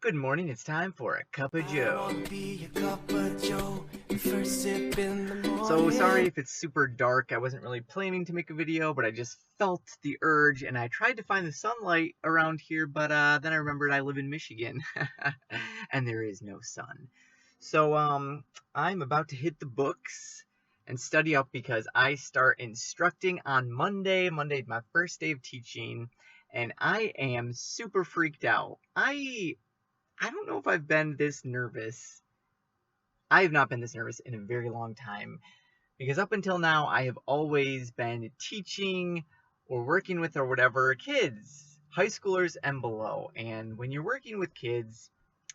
Good morning, it's time for a cup of Joe. So sorry if it's super dark. I wasn't really planning to make a video, but I just felt the urge and I tried to find the sunlight around here, but then I remembered I live in Michigan and there is no sun. So I'm about to hit the books and study up because I start instructing on Monday. Monday's my first day of teaching and I am super freaked out. I don't know if I've been this nervous. I have not been this nervous in a very long time because up until now I have always been teaching or working with or whatever kids, high schoolers and below. And when you're working with kids,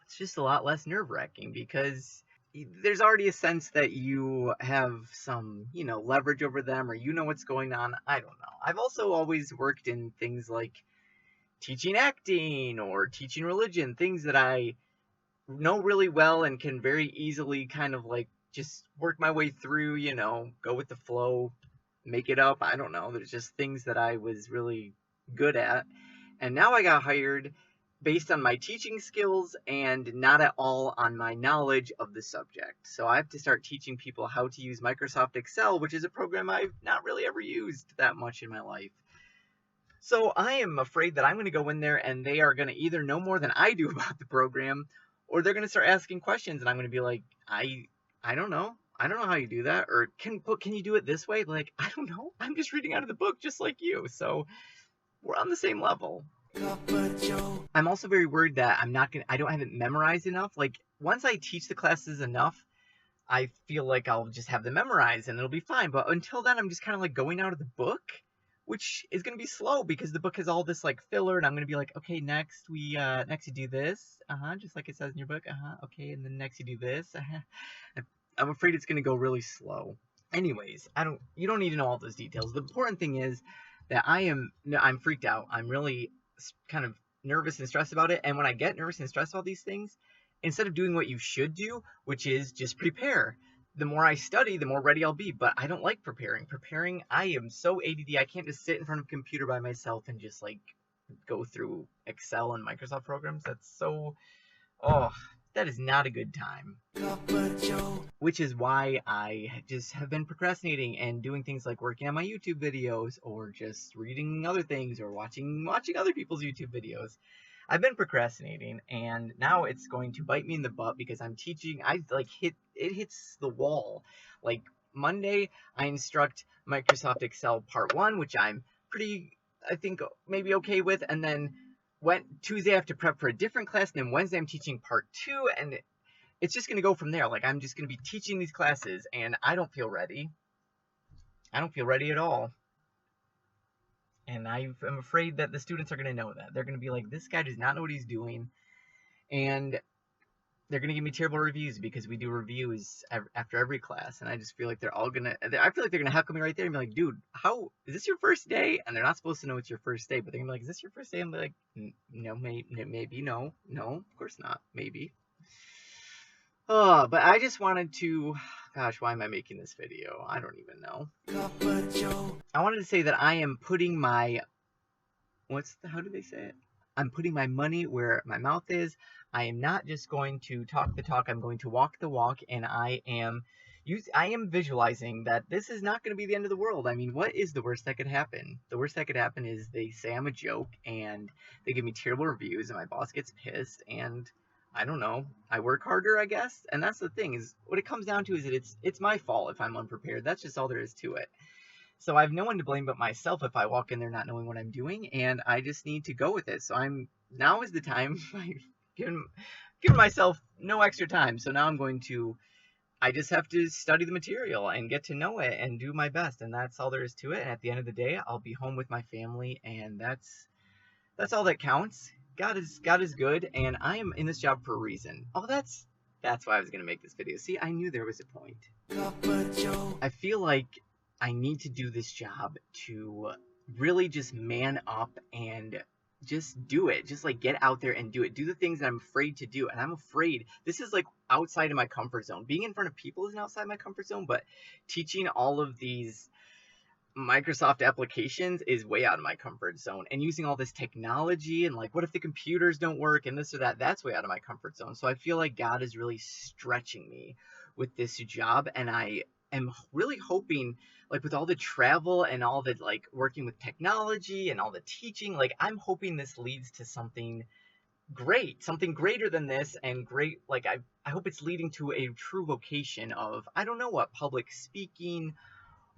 it's just a lot less nerve-wracking because there's already a sense that you have some, leverage over them or you know what's going on. I don't know. I've also always worked in things like teaching acting or teaching religion, things that I know really well and can very easily kind of like just work my way through, go with the flow, make it up. I don't know. There's just things that I was really good at. And now I got hired based on my teaching skills and not at all on my knowledge of the subject. So I have to start teaching people how to use Microsoft Excel, which is a program I've not really ever used that much in my life. So I am afraid that I'm going to go in there and they are going to either know more than I do about the program, or they're going to start asking questions and I'm going to be like, I don't know. I don't know how you do that. Or can you do it this way? Like, I don't know. I'm just reading out of the book just like you. So we're on the same level. I'm also very worried that I don't have it memorized enough. Like, once I teach the classes enough, I feel like I'll just have them memorized and it'll be fine. But until then, I'm just kind of like going out of the book, which is going to be slow because the book has all this like filler and I'm going to be like, okay, next you do this. Just like it says in your book. Okay. And then next you do this. I'm afraid it's going to go really slow. Anyways, you don't need to know all those details. The important thing is that I'm freaked out. I'm really kind of nervous and stressed about it. And when I get nervous and stressed about these things, instead of doing what you should do, which is just prepare, the more I study, the more ready I'll be. But I don't like preparing. I am so ADD. I can't just sit in front of a computer by myself and just like go through Excel and Microsoft programs. That is not a good time. Which is why I just have been procrastinating and doing things like working on my YouTube videos or just reading other things or watching other people's YouTube videos. I've been procrastinating and now it's going to bite me in the butt because I'm teaching. It hits the wall. Like Monday, I instruct Microsoft Excel Part 1, which I'm I think maybe okay with, and then Tuesday I have to prep for a different class, and then Wednesday I'm teaching Part 2, and it's just going to go from there. Like, I'm just going to be teaching these classes, and I don't feel ready. I don't feel ready at all. And I'm afraid that the students are going to know that. They're going to be like, this guy does not know what he's doing. And they're going to give me terrible reviews because we do reviews after every class. And I just feel like I feel like they're going to heckle me right there and be like, dude, is this your first day? And they're not supposed to know it's your first day, but they're going to be like, is this your first day? I'm like, no, maybe, no, of course not, maybe. But I just wanted to, gosh, why am I making this video? I don't even know. I wanted to say that I am putting how do they say it? I'm putting my money where my mouth is. I am not just going to talk the talk, I'm going to walk the walk, and I am visualizing that this is not going to be the end of the world. I mean, what is the worst that could happen? The worst that could happen is they say I'm a joke, and they give me terrible reviews, and my boss gets pissed, and I don't know. I work harder, I guess. And that's the thing, is what it comes down to is that it's my fault if I'm unprepared. That's just all there is to it. So I have no one to blame but myself if I walk in there not knowing what I'm doing, and I just need to go with it. So now is the time. I've given myself no extra time. So now I just have to study the material and get to know it and do my best. And that's all there is to it. And at the end of the day, I'll be home with my family, and that's all that counts. God is good, and I am in this job for a reason. Oh, that's why I was going to make this video. See, I knew there was a point. I feel like I need to do this job to really just man up and just do it. Just like get out there and do it. Do the things that I'm afraid to do. And I'm afraid this is like outside of my comfort zone. Being in front of people isn't outside my comfort zone, but teaching all of these Microsoft applications is way out of my comfort zone. And using all this technology and like, what if the computers don't work and this or that? That's way out of my comfort zone. So I feel like God is really stretching me with this job. And I am really hoping, like, with all the travel and all the like working with technology and all the teaching, like, I'm hoping this leads to something great, something greater than this, and great, like, I hope it's leading to a true vocation of, I don't know what, public speaking,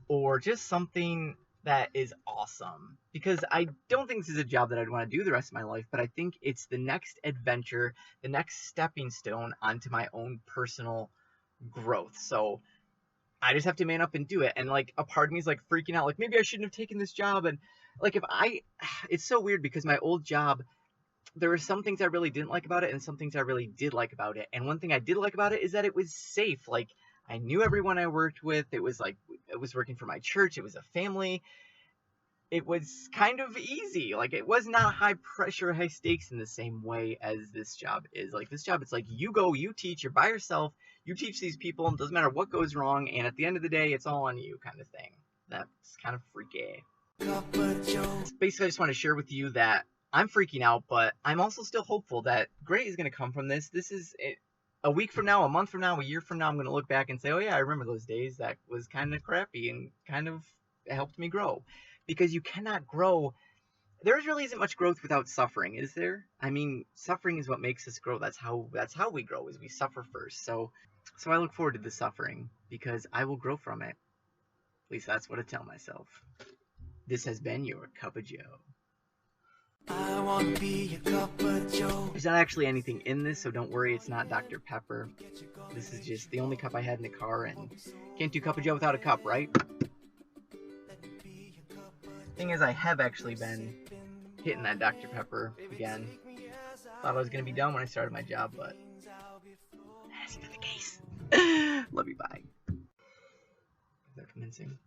or just something that is awesome. Because I don't think this is a job that I'd want to do the rest of my life, but I think it's the next adventure, the next stepping stone onto my own personal growth. So I just have to man up and do it. And like, a part of me is like freaking out, like, maybe I shouldn't have taken this job. And like, it's so weird because my old job, there were some things I really didn't like about it and some things I really did like about it. And one thing I did like about it is that it was safe. Like, I knew everyone I worked with. It was like, it was working for my church. It was a family. It was kind of easy. Like, it was not high pressure, high stakes in the same way as this job is. Like, this job, it's like, you go, you teach, you're by yourself, you teach these people, and it doesn't matter what goes wrong, and at the end of the day, it's all on you, kind of thing. That's kind of freaky. Basically, I just want to share with you that I'm freaking out, but I'm also still hopeful that great is going to come from this. This is a week from now, a month from now, a year from now, I'm going to look back and say, oh yeah, I remember those days. That was kind of crappy and kind of helped me grow. Because you cannot grow. There really isn't much growth without suffering, is there? I mean, suffering is what makes us grow. That's how we grow, is we suffer first. So I look forward to the suffering because I will grow from it. At least that's what I tell myself. This has been your Cup of Joe. I want to be a cup of Joe. There's not actually anything in this, so don't worry, it's not Dr. Pepper. This is just the only cup I had in the car, and can't do Cup of Joe without a cup, right? Thing is, I have actually been hitting that Dr. Pepper again. Thought I was going to be done when I started my job, but that's not the case. Love you, bye. They're commencing.